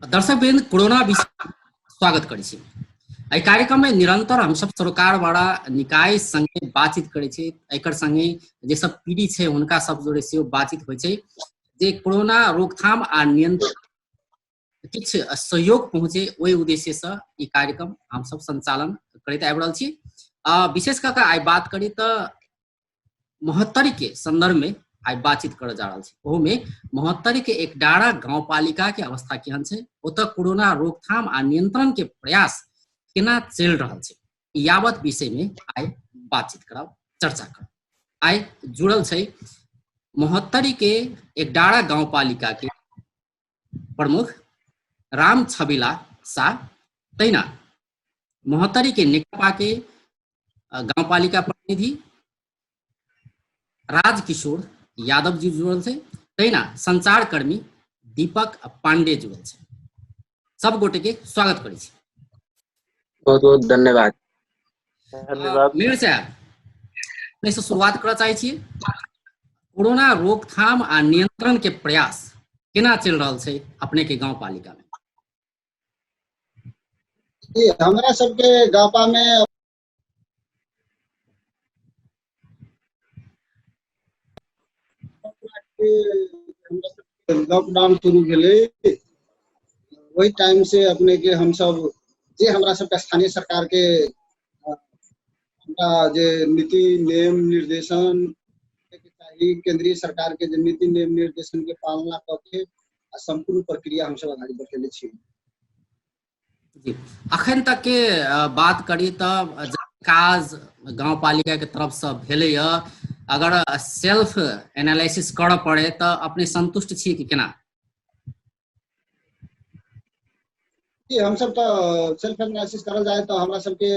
दर्शक बिंद कोरोना विषय स्वागत करै छी। एहि कार्यक्रम में निरंतर हम सब सरकार वाला निकाय संगे बातचीत करै छी। एकर संगे जे सब पीड़ित छै उनका सब जोड़े से बातचीत होइ छै जे कोरोना रोकथाम आ नियंत्रण किछ सहयोग पहुँचे ओहि उद्देश्य से ई कार्यक्रम हम सब संचालन करैत आबि रहल छी। विशेष कऽ आइ बात करी तो महोत्तरी के संदर्भ में आई बातचीत कर जा रहा है। ओहो में महोत्तरी के एकडारा गांव पालिका के अवस्था केहन छै, ओतऽ कोरोना रोकथाम आ नियंत्रण के प्रयास केना चल रहा है, यावत विषय में आई बातचीत करब, चर्चा करब। आई जुड़ल छै महोत्तरी के एकडारा गांव पालिका के प्रमुख राम छबिला शाह, तैना महोत्तरी के नेकपा के गांव पालिका प्रतिनिधि राजकिशोर यादव जी जुड़ल थे, तैना संचार कर्मी दीपक पांडे जुड़ल थे। सब गोटे के स्वागत करै छी। बहुत बहुत धन्यवाद। मेयर साहब से शुरुआत करना चाहे छी। कोरोना रोकथाम आ नियंत्रण के प्रयास केना चल रहा है अपने के गांव पालिका में? हमारा सबके गापा में लॉकडाउन शुरू भेले वही टाइम से अपने के हम सब जे हमरा सबके स्थानीय सरकार के जे नीति नियम निर्देशन केंद्रीय सरकार के जे नीति नियम निर्देशन के पालना करके संपूर्ण प्रक्रिया हम सब आगे बढ़ेले छी। अखन तक के बात करी तब काज गांव पालिका के तरफ से भेले य, अगर सेल्फ एनालिसिस कर पड़े तो अपने संतुष्ट छी कि केना? हम सब तो सेल्फ एनालिसिस करल जाए तो हमरा सबके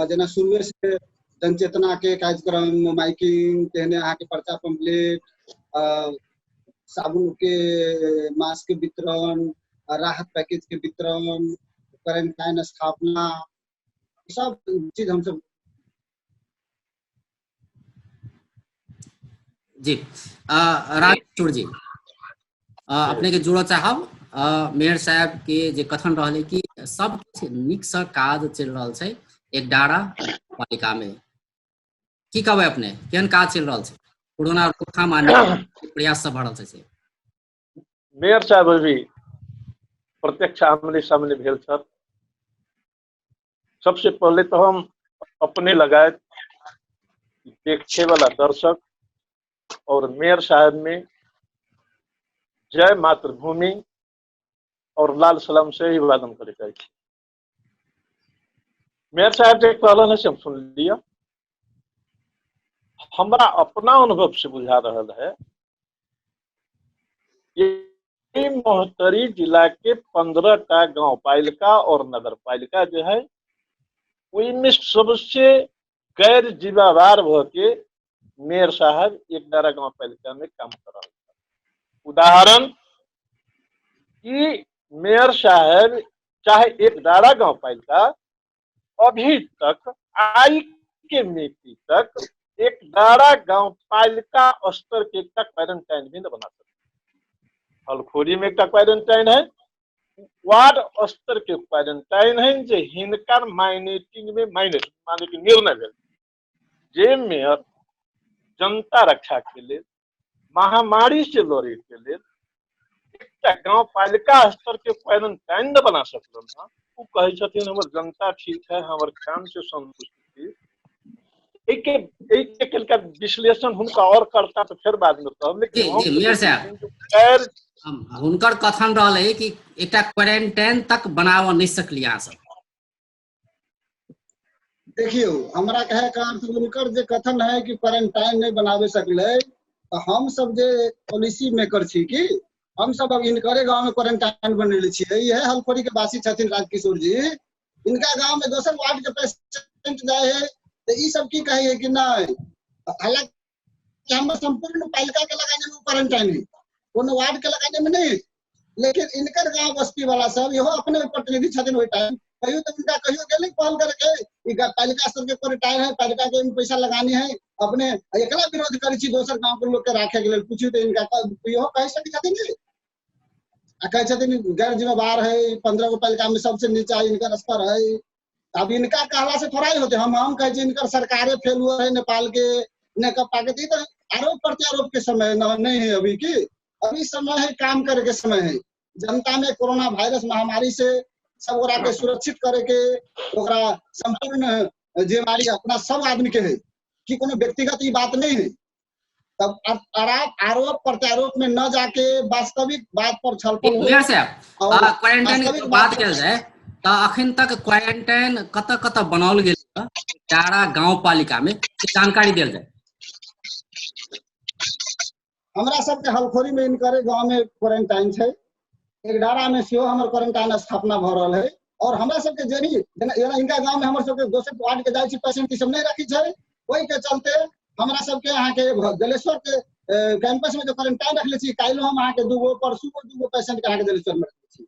जना शुरू से जनचेतना के कार्यक्रम, माइकिंग, कहने अहाँ के पर्चा पंपलेट, साबुन के मास्क के वितरण, राहत पैकेज के वितरण, क्वारंटाइन स्थापना, सब चीज हम सब जी। राजकिशोर जी अपने के जुड़ो चाहब। मेयर साहब के जे कथन रहले कि सब निक से काज चल रहा है एकडारा पालिका में, की कहबे अपने केहन काज चल रहा है? कोरोना रोकथाम आ प्रयास सब बढ़ल छै। मेयर साहब भी प्रत्यक्ष आमने सामने भेल छल। सबसे पहले तो हम अपने लगाए देखे वाला दर्शक और मेयर साहब में जय मातृभूमि और लाल सलाम से ही वादन करे जाए। मेयर साहब जो कहलन से हम सुन लिया। हमारा अपना अनुभव से बुझा रहा है ये महोत्तरी जिला के 15टा गांव पालिका और नगर पालिका जो है उनमें सबसे गैर जिम्मेवार के मेयर साहब एकडारा गांव पालिका में काम कर रहा है। उदाहरण कि मेयर साहब चाहे एकडारा गांव पालिका अभी तक आई के नीति तक एकडारा गांव पालिका स्तर के एक क्वारंटाइन भी न बना सकते। हलखोरी में एक क्वारंटाइन है, वार्ड स्तर के क्वारंटाइन है जो हिनकर माइनेटिंग में माइनेट माने कि निर्णय भेल जे मेयर जनता रक्षा के लिए महामारी से लड़े के लिए एक गांव पालिका स्तर के क्वारंटाइन न बना सकल ना। वो कहे छथिन हमर जनता ठीक है, हमारे काम से संतुष्ट थी। एक विश्लेषण हुनका और करता तो फिर बाद में कहब। लेकिन मेयर साहब हुनकर कथन रहले कि एकटा क्वारंटाइन तक बनाव नहीं सकली अहाँ सब। देखियो हमरा कहे का अर्थ उनकर जे कथन है कि क्वारंटाइन नहीं बनावे सकले, तो हम सब जे पॉलिसी मेकर छी कि हम सब अब इनकरे गांव में क्वारंटाइन बनेले छी। ये हलखोरी के वासी छथिन राजकिशोर जी, इनका गांव में दोसर वार्ड के पेशेंट जाए है तो ई सब की कहे है कि नहीं। हालांकि हम संपूर्ण पालिका के लगाने में क्वारंटाइन है, कोनो वार्ड के लगाने में नहीं, लेकिन इनकर गांव बस्ती वाला सब यो अपने प्रतिनिधि छथिन। वही टाइम कहियो तो उनका कहियो गेले पहल करके पालिका स्तर के क्वारंटाइन है, पालिका के पैसा लगानी है, अपने एकला विरोध करी छी दोसर गांव के लोग के राखे के लिए पूछी तो इनका यो कह सके छथिन। आ कहे छथिन गैर जिम्मेवार है, 15 गो पालिका में सबसे नीचा इनकर स्तर है। अब इनका कहला से थोड़ा ही होते, हम कहे छी इनकर सरकारे फेल हुआ है नेपाल के ने कपा के। तो आरोप प्रत्यारोप के समय नहीं है अभी की, अभी समय है काम करे के समय है। जनता में कोरोना वायरस महामारी से सब ओकरा के सुरक्षित करे के, ओकरा संपूर्ण जिम्मेदारी अपना सब आदमी के है कि कोनो व्यक्तिगत ये बात नहीं है। तब आरोप प्रत्यारोप में न जाके वास्तविक बात पर छलफल हो। मेयर साहब क्वारंटाइन के बात कल जाए तो अखन तक क्वारंटाइन कत कत बनाओल गेल है 11 गांव पालिका में, जानकारी दिल जाए। हमरा सबके हलखोरी में इनकरे गांव में क्वारंटाइन है, एकडारा में सेहो हमर क्वारंटाइन स्थापना भ रहल है। और हमरा सबके जेनी इनका गांव में हमर सबके दोसर वार्ड के जाय छी पेशेंट सब नहीं रखी छै, ओहि के चलते हमरा सबके यहाँ के जलेश्वर के कैंपस में जो क्वारंटाइन रखले छी, काल्हि हम अहाँ के दूगो परसू को दूगो पेशेंट के अहाँ के जलेश्वर में रखले छी।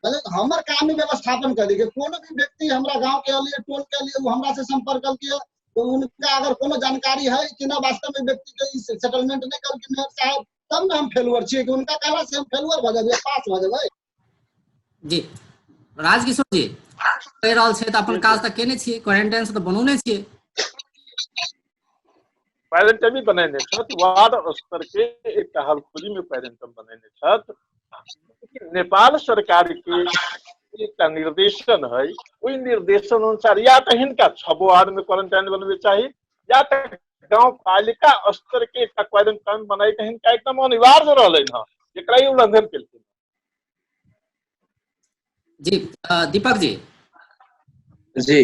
पहले हमर काम व्यवस्थापन कर दिए, कोनो भी व्यक्ति हमरा गांव के लिए टोल के लिए वो हमरा से संपर्क करके तो उनका अगर कोनो जानकारी है कि ना वास्तव में व्यक्ति के सेटलमेंट नहीं करके मेयर साहब, तब ना हम फेलुअर छियै कि उनका कहला से हम फेलुअर भ जेबै, पास भ जेबै। जी राजकिशोर जी कह रहल छै त अपन काज त केने छियै, क्वारंटाइन से त बनौने छियै। क्वारंटाइन भी बनेने छथि, वार्ड स्तर के एक हलखोरी में क्वारंटाइन बनेने छथि। नेपाल सरकार के एक निर्देशन है, वही निर्देशन अनुसार या तो हिनका 6 वार्ड में क्वारंटाइन बनवे चाहिए या तो गांव पालिका स्तर के एक क्वारंटाइन बनाए के हिनका एकदम अनिवार्य रहले न, एकरा उल्लंघन केलखिन। जी दीपक जी जी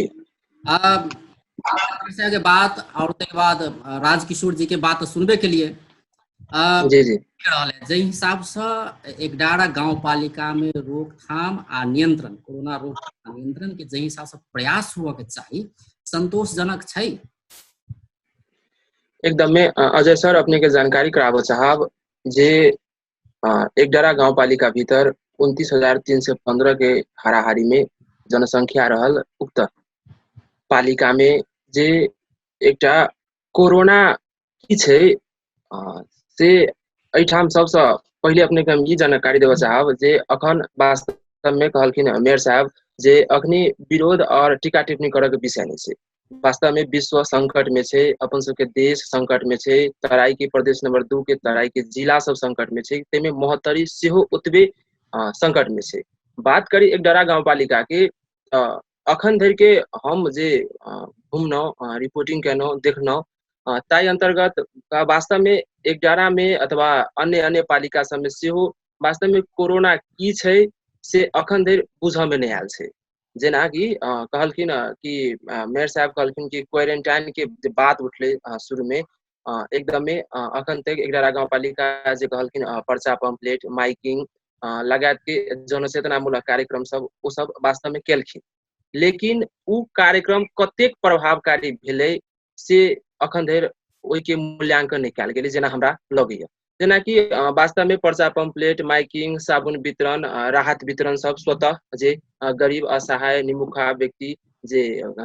के बात और के बाद राजकिशोर जी के बात सुनबे के लिए जी जी जे हिसाब से 11 गांव पालिका में रोकथाम आ नियंत्रण, कोरोना रोकथाम नियंत्रण के जे हिसाब से प्रयास हुआ के चाहिए, संतोषजनक छै। एकदम अजय सर अपने के जानकारी कराबो चाहब जे 11 गांव पालिका भीतर 29,315 के हाराहारी में जनसंख्या रहल। उक्त पालिका में जे एकटा कोरोना की छै से एठाम सबसे पहले अपने के हम ई जानकारी देबा चाहब जे अखन वास्तव में कहलखिन मेयर साहब जे अखनी विरोध और टीका टिप्पणी करे के विषय नहीं छै। वास्तव में विश्व संकट में छै, अपन सबके देश संकट में छै, तराई के प्रदेश नंबर 2 के तराई के जिला सब संकट में छै, तेमे महोत्तरी सेहो उतबे संकट में छै। बात करी 11 गांव पालिका के अखन धरि के हम जे घुमनौ रिपोर्टिंग केनौ देखनौ ताई अंतर्गत वास्तव में 11 में अथवा अन्य पालिका सब में सेहो वास्तव में कोरोना की छै से अखन धरि बुझ में नहीं आयल छै। जेना कि कहलखिन कि मेयर साहब कहलखिन कि क्वारंटाइन के बात उठले शुरू में एकदम अखन तक 11 गांव पालिका जे कहलखिन पर्चा पंपलेट माइकिंग लगायत के जनचेतनामूलक कार्यक्रम सब वो सब वास्तव में केलखिन, लेकिन उ कार्यक्रम कतेक प्रभावकारी भेलै से अखन धरि ओहि के मूल्यांकन नहीं कयल गेलै जेना हमरा लगैया। जेना कि वास्तव में पर्चा पंपलेट माइकिंग साबुन वितरण राहत वितरण सब स्वतः जे गरीब असहाय निमुखा व्यक्ति जे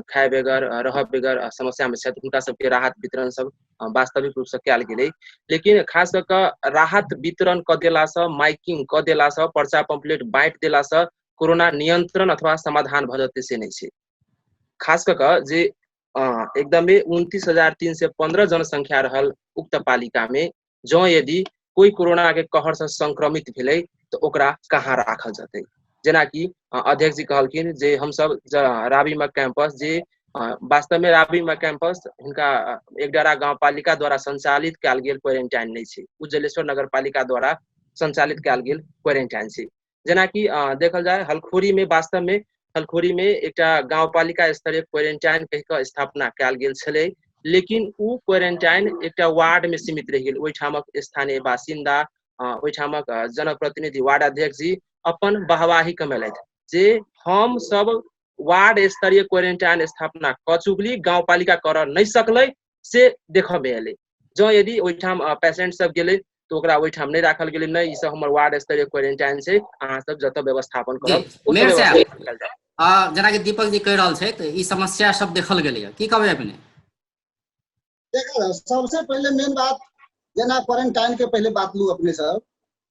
खाए बेगर रह बेगर समस्या में छथि हुनका सबके राहत वितरण सब वास्तविक रूप से कयल गेलै। लेकिन खास करके राहत वितरण क देला से माइकिंग क देला से पर्चा पंपलेट बांटि देला से कोरोना नियंत्रण अथवा समाधान भ जेतै से नहीं छै। खास करके जे एकदमै 29,315 जनसंख्या रहल उक्त पालिका में जो यदि कोई कोरोना के कहर से संक्रमित भेलै तो ओकरा कहाँ राखल जतै। जेना कि अध्यक्ष जी कहलखिन जे हम सब राबीमा कैंपस जे वास्तव में राबीमा कैंपस हुनका 11 गांव पालिका द्वारा संचालित कयल गेल क्वारंटाइन नहीं छै, उ जलेश्वर नगर पालिका द्वारा संचालित कयल गेल क्वारंटाइन छै। जेना कि देखल जाए हलखोरी में वास्तव में हलखोरी में एक गांव पालिका स्तरीय क्वारंटाइन कह स्थापना कयल गेल छलै, लेकिन उ क्वारंटाइन एक वार्ड में सीमित रह गेल। ओहिठामक स्थानीय बासिंदा ओहिठामक जनप्रतिनिधि वार्ड अध्यक्ष जी अपन वाहवाही कमेलथि जे हम सब वार्ड स्तरीय क्वारंटाइन स्थापना क चुकली, गांव पालिका कर नहीं सकलै से देख में एलै। जो यदि ओहिठाम पेशेंट सब गेलै तो ओकरा ओहिठाम नहीं राखल गेलै, नहीं ई सब हमर वार्ड स्तरीय क्वारंटाइन छै, अहाँ सब जत व्यवस्थापन करब मेयर साहब जेना कि दीपक जी कह रहल छै त ई समस्या सब देखल गेलै, की कहबै अपने? देखो सबसे पहले मेन बात जना क्वारंटाइन के पहले बात लू अपने सब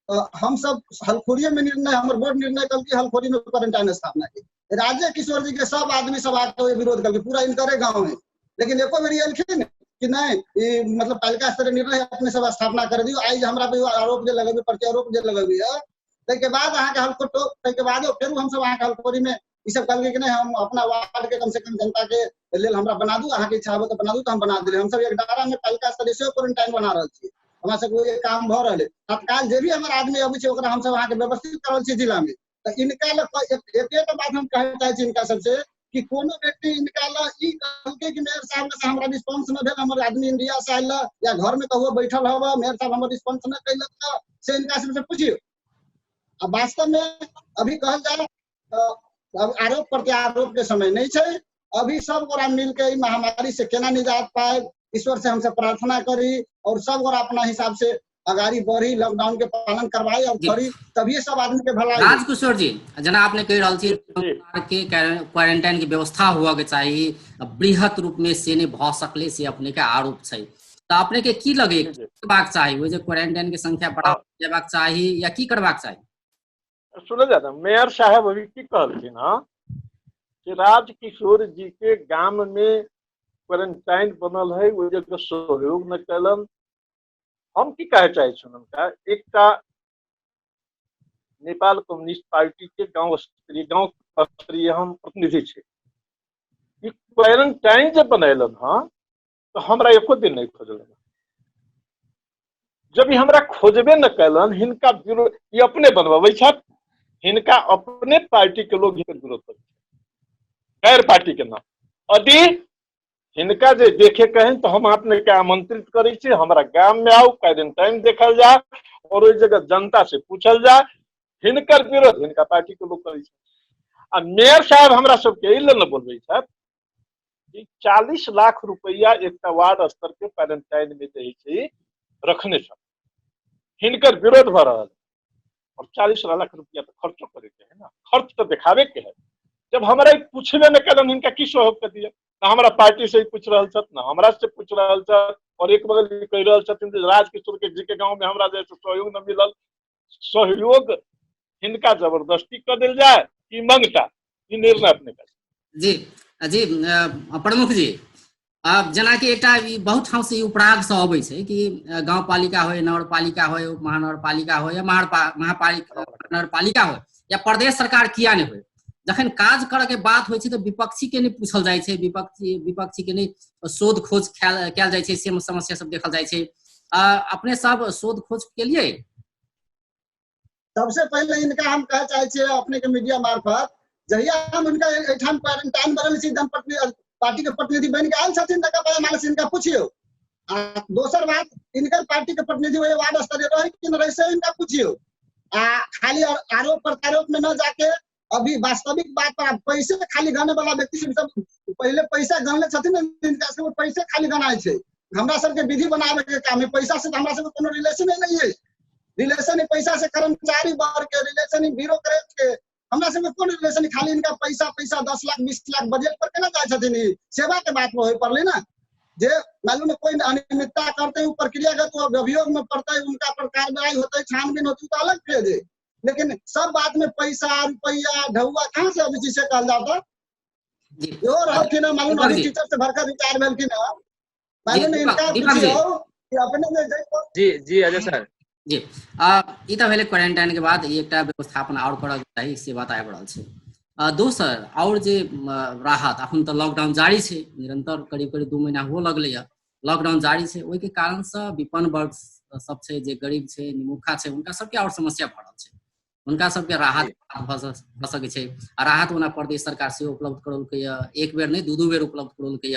हम सब हलखोरी में निर्णय, हमारे बोर्ड निर्णय कल की हलखोरी में क्वारंटाइन स्थापना की। राजे किशोर जी के सब आदमी सब आके विरोध करके पूरा इनकरे गाँव में, लेकिन एको बेरी एलखिन कि नहीं मतलब पालिका स्तर निर्णय अपने सब स्थापना कर दियो। आई हमरा पे आरोप जे लगेबे, प्रत्यारोप जे लगेबे है, ताके बाद अहाँ के हलखोटो, ताके बाद फिर हम सब अहाँ के हलखोरी में ई सब कहलकै कि नहीं हम अपना वार्ड के कम से कम जनता के लेल हमरा बना दू, अहाँ के इच्छा हो तो बना दू, तो हम बना दिले। हम सब एक डारा में पालिका स्तर से क्वारंटाइन बना रहल छी, हमरा सब को काम भ रहल है। तत्काल जे भी हमार आदमी अबै छै ओकरा हम सब अहाँ के व्यवस्थित करल छी जिला में। तो इनका एक बात हम कहना चाहे छी इनका सबसे कि कोनो व्यक्ति इनका ई कहलकै कि मेयर साहब से हमरा रिस्पांस न भेल, हमर आदमी इंडिया से आइल या घर में कहो बैठल हवा, मेयर साहब हमर रिस्पांस न कैलक, से इनका सबसे पूछियो। अब वास्तव में अभी कहल जाए अब आरोप प्रत्यारोप के समय नहीं है। अभी सब गोरा मिल के महामारी से केना निजात पाए, ईश्वर से हमसे प्रार्थना करी और सब गोरा अपना हिसाब से अगाड़ी बढ़ी, लॉकडाउन के पालन करवाई और करी, तभी सब आदमी के भलाई। राजकिशोर जी, जना आपने कही रहल छी के क्वारंटाइन की व्यवस्था हुआ के चाहिए, बृहत रूप में से नहीं भ सकले से अपने के आरोप छै। तो अपने के की लगे करबाक चाहिए, वो जे क्वारंटाइन की संख्या बढ़ा देबाक चाहिए या की करबाक चाहिए? सुने जाता मेयर साहब अभी की कहलखिन हां कि राजकिशोर जी के गांव में क्वारंटाइन बनल है, वो जगह सहयोग न कैलन। हम की कहे चाहे सुनम का एकटा नेपाल कम्युनिस्ट पार्टी के गांव स्तरीय हम प्रतिनिधि छे। ई क्वारंटाइन जब बनैलन हां तो हमरा एको दिन नहीं खोजलन। जब हमरा खोजबे न कैलन, हिनका विरोध ये अपने बनवाबै छथि, हिनका अपने पार्टी के लोग हिनकर विरोध करै छै, गैर पार्टी के नाम। यदि हिनका जे देखे कहें तो हम अपने के आमंत्रित करै छी, हमारा गांव में आओ, क्वारंटाइन देखल जाए और ओइ जगह जनता से पूछल जाए। हिनकर विरोध हिनका पार्टी के लोग करै छै। आ मेयर साहब हमरा सबके ई लेल न बोलबै छथि कि 40 लाख रुपया एकटा वार्ड स्तर के क्वारंटाइन में दै छै, रखने छ, हिनकर विरोध भ रहल और 40 लाख रुपया तो खर्च करे के है ना, खर्च तो दिखावे के है। जब हमरा पूछबे न कदम हिनका की सहयोग कर दिया, ना हमारा पार्टी से पूछ रहल छत, ना हमरा से पूछ रहल छत, और एक बगल कह रहल छथिन जे राजकिशोर के जी के गांव में हमरा जैसे सहयोग न मिलल। सहयोग हिनका जबरदस्ती कर दिल जाए कि मंगता, ई निर्णय अपने कर। जी जी प्रमुख जी, अब जना कि एकटा बहुत ठाउँ से उपराग से अबै छै कि गाँव पालिका हो, नगरपालिका हो, महानगरपालिका हो या महापालिका नगरपालिका हो या प्रदेश सरकार किया नहीं हो, जखन काज करे के बात होइ छै तो विपक्षी के नहीं पूछल जाय छै, विपक्षी के नहीं शोध खोज कैल जाय छै, से समस्या सब देखल जाय छै। अपने सब शोध खोज के लिए सबसे पहले इनका हम कह चाहे छे अपने के मीडिया मार्फत, जहिया हम इनका एठाम क्वारंटाइन बनल छी, पार्टी के प्रतिनिधि बन के आयल छथिन, तकर बाद मानस इनका पूछियो। दोसर बात, इनकर पार्टी के प्रतिनिधि हुए वार्ड स्तरीय रहे कि न रहे से इनका पूछियो। खाली आरोप प्रत्यारोप में न जाके अभी वास्तविक बात पर पैसे खाली गने वाला व्यक्ति सब पहले पैसा गनले छथिन, इनका सब पैसे खाली गनाय छै। हमरा सब के विधि बनावे के काम है, पैसा से हमरा सब कोनो रिलेशन नहीं है। रिलेशन पैसा से कर्मचारी वर्ग के रिलेशन, ब्यूरोक्रेट के हमरा सब कोन रिलेशन, खाली इनका पैसा 10 लाख 20 लाख बजट पर केना जाय छथिन। सेवा के बात होय पड़ले ना, जे मालूम कोई अनियमितता करते हैं, प्रक्रियागत अभियोग में पड़ता है, उनका पर कार्रवाई होता है, छानबीन होती है, तो अलग फेज है। लेकिन सब बात में पैसा रुपया ढौआ कहाँ से अभी चीज से कहल जाता और रहथिन ना, मालूम अभी टीचर से भरकर रिटायर भेलखिन ना, मालूम इनका पूछियो कि अपने में जी अजय सर जी ई तो भेले क्वारंटाइन के बाद एकटा व्यवस्थापन और करल चाही, से बात आबि रहल छै। दोसर और जे राहत, अखन तो लॉकडाउन जारी छै, निरंतर करीब 2 महीना हो लगले है, लॉकडाउन जारी छै, ओहि के कारण से विपन्न वर्ग सब छै, जे गरीब छै, निमुखा छै, उनका सबके और समस्या भऽ रहल छै, उनका सबके राहत भऽ सकै छै। राहत ओना प्रदेश सरकार से उपलब्ध करौलकै, एक बेर नहीं 2 बेर उपलब्ध करौलकै।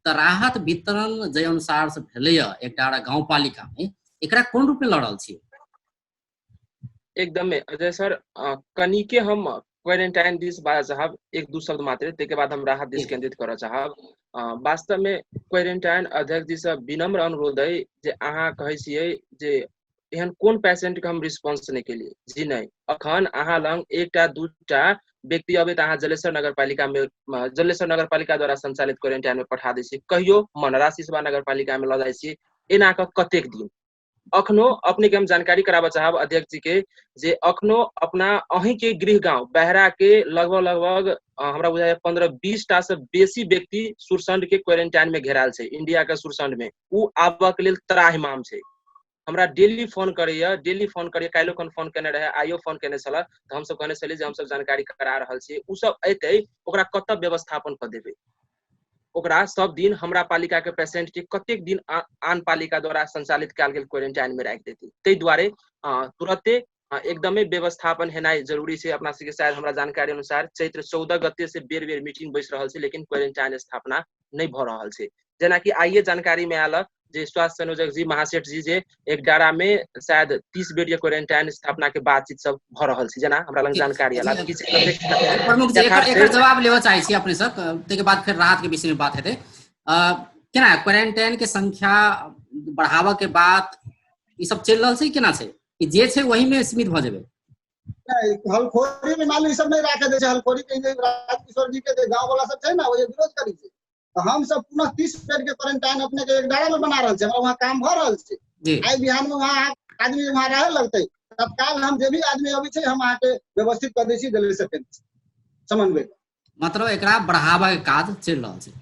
तो राहत वितरण जे अनुसार से भेलै एकटा गाँव पालिका में, एकरा कोन रूप में लड़ रहल छी? एकदम अजय सर, कनिके हम क्वारंटाइन दिस बारे चाहब 1-2 शब्द मात्र, तेके बाद हम राहत दिस केंद्रित करऽ चाहब। वास्तव में क्वारंटाइन अध्यक्ष जी से विनम्र अनुरोध है जे अहाँ कहै छियै जे एहन कोन पेशेंट के हम रिस्पांस नहीं केलिए। जी नहीं, अखन अहाँ लंग 1-2 व्यक्ति अबे अहाँ जलेश्वर नगरपालिका द्वारा संचालित क्वारंटाइन में पठा दै छी, कहियो मनरा सिसवा नगरपालिका में लऽ जाइ छी, एना कऽ कतेक दिन अखनो अपने के हम जानकारी कराबा चाहब अध्यक्ष जी के जे अखनो अपना अहीं के गृह गांव बहरा के लगभग हमरा बुझाय 15-20 टा से बेसी व्यक्ति सुरसंड के क्वारंटाइन में घेराल छै इंडिया के सुरसंड में उ आबा के लेल त्राहिमाम छै हमरा डेली फोन करैया काल्हि खन फोन केने रहे आइयो फोन केने छला त हम सब कहने छली जे हम सब जानकारी करा रहल छी उ सब एतै ओकरा कतऽ व्यवस्थापन क देबै ओकरा सब दिन हमरा पालिका के पेशेंट के कतेक दिन आन पालिका द्वारा संचालित कयल गेल क्वारंटाइन में राखि देती ताहि दुआरे तुरंते एकदमै व्यवस्थापन हेनाइ जरूरी छै अपना सबके शायद हमरा जानकारी अनुसार चैत्र 14 गते से बेर बेर मीटिंग बैस रहल छै लेकिन क्वारंटाइन स्थापना नहीं भ रहल छै जेना कि आइए जानकारी में आयल जे स्वास्थ्य संयोजक जी महासेठ जी जे एक डारा में शायद 30 बेड के क्वारंटाइन स्थापना के बातचीत सब भ रहल छै जेना हमरा लग जानकारी आयल प्रमुख जी एकर जवाब लेवा चाहै छी अपने सब तै के बाद फिर राहत के विषय में बात हेतै केना क्वारंटाइन के संख्या बढ़ावा के बाद ई सब चल रहल छै केना छै कि जे छै वही में सीमित भ जेबै हलखोरी में मालूम ई सब नहीं राखे दे छै हलखोरी के राजकिशोर जी के गांव वाला सब छै ना वो विरोध करी छै तो हम सब पुनः 30 बेड के क्वारंटाइन अपने के एक डारा में बना रहल छै हमरा वहां काम भ रहल छै आई बिहान में वहां आदमी वहां रहे लगतै तत्काल हम जे भी आदमी अबै छै हम अहाँ के व्यवस्थित कर दै छी दिल्ली से समन्वय मतलब एकरा बढ़ावा के काज चल रहल छै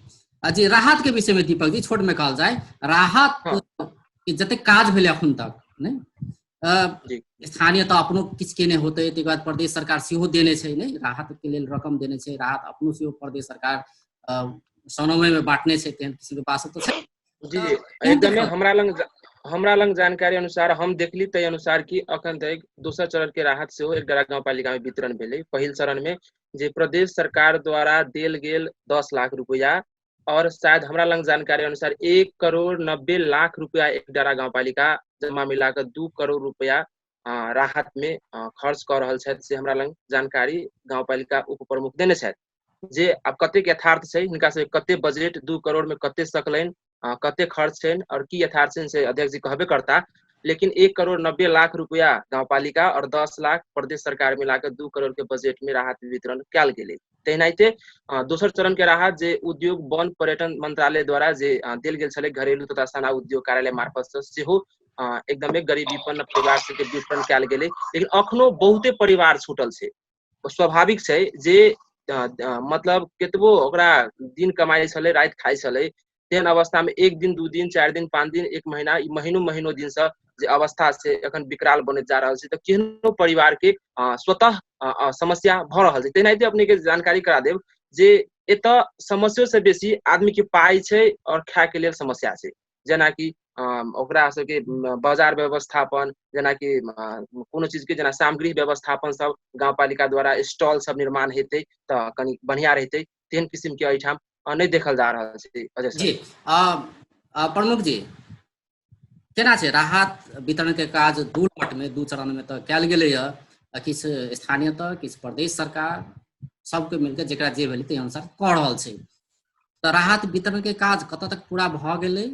जी राहत के विषय में दीपक जी छोट में कहल जाए राहत के जते काज भेले अखन तक नहीं स्थानीय तो अपनो किछ केने होते तै बाद प्रदेश सरकार सेहो देने छै नहीं राहत के लेल रकम देने छै राहत अपनो सेहो प्रदेश सरकार समन्वय में बांटने छै तेहन किसी के पास तो छै जी एकदम हमरा लंग जानकारी अनुसार हम देखली तै अनुसार कि अखन तक दोसर चरण के राहत से एक डारा गांव पालिका में वितरण भेलै पहिल चरण में जे प्रदेश सरकार द्वारा देल गेल 10 लाख रुपया और शायद हमरा लंग जानकारी अनुसार 1,90,00,000 रुपया एक डारा गांव पालिका जमा मिलाकर 2 करोड़ रुपया राहत में खर्च कर रहल छथि से हमरा लंग जानकारी गांव पालिका उप प्रमुख देने छथि जे अब कतेक यथार्थ छै हिनका से कते बजट 2 करोड़ में कते सकलैन कते खर्च छै और की यथार्थ छै से अध्यक्ष जी कहबे करता लेकिन 1,90,00,000 रुपया गांव पालिका और 10 लाख प्रदेश सरकार मिलाकर 2 करोड़ के बजट में राहत वितरण कयल गेलै तहिनाइते दोसर चरण के राहत जे उद्योग वन पर्यटन मंत्रालय द्वारा जे देल गेल छलै घरेलू तथा सेना उद्योग कार्यालय मार्फत से सेहो एकदमै गरीब विपन्न परिवार सबके वितरण कयल गेलै लेकिन अखनो बहुते परिवार छूटल छै स्वाभाविक छै जे मतलब केतबो ओकरा दिन कमाई छलै रात खाई छलै तेहन अवस्था में 1 दिन 2 दिन 4 दिन 5 दिन 1 महीना महीनों दिन से जे अवस्था से एखन विकराल बनैत जा रहल छै त केहनो परिवार के स्वतः समस्या भ रहल छै तहिनाइते अपने के जानकारी करा देब जे एतऽ समस्या से बेसी आदमी के पाई छै और खाय के लेल समस्या छै जेना कि ओकरा सबके बाजार व्यवस्थापन जेना कि कोनो चीज के जेना सामग्री व्यवस्थापन सब गांव पालिका द्वारा स्टॉल सब निर्माण हेतै त कनी बढ़िया रहतै तेहन किस्म के एठाम नहीं देखल जा रहल छै जी प्रमुख जी केना छै राहत वितरण के काज दू लट में 2 चरण में तो कयल गेलै किछ स्थानीय तो किछ प्रदेश सरकार सबके मिलकर जेकरा जे भेलै ते अनुसार क रहल छै तो राहत वितरण के काज कत तक पूरा भ गेलै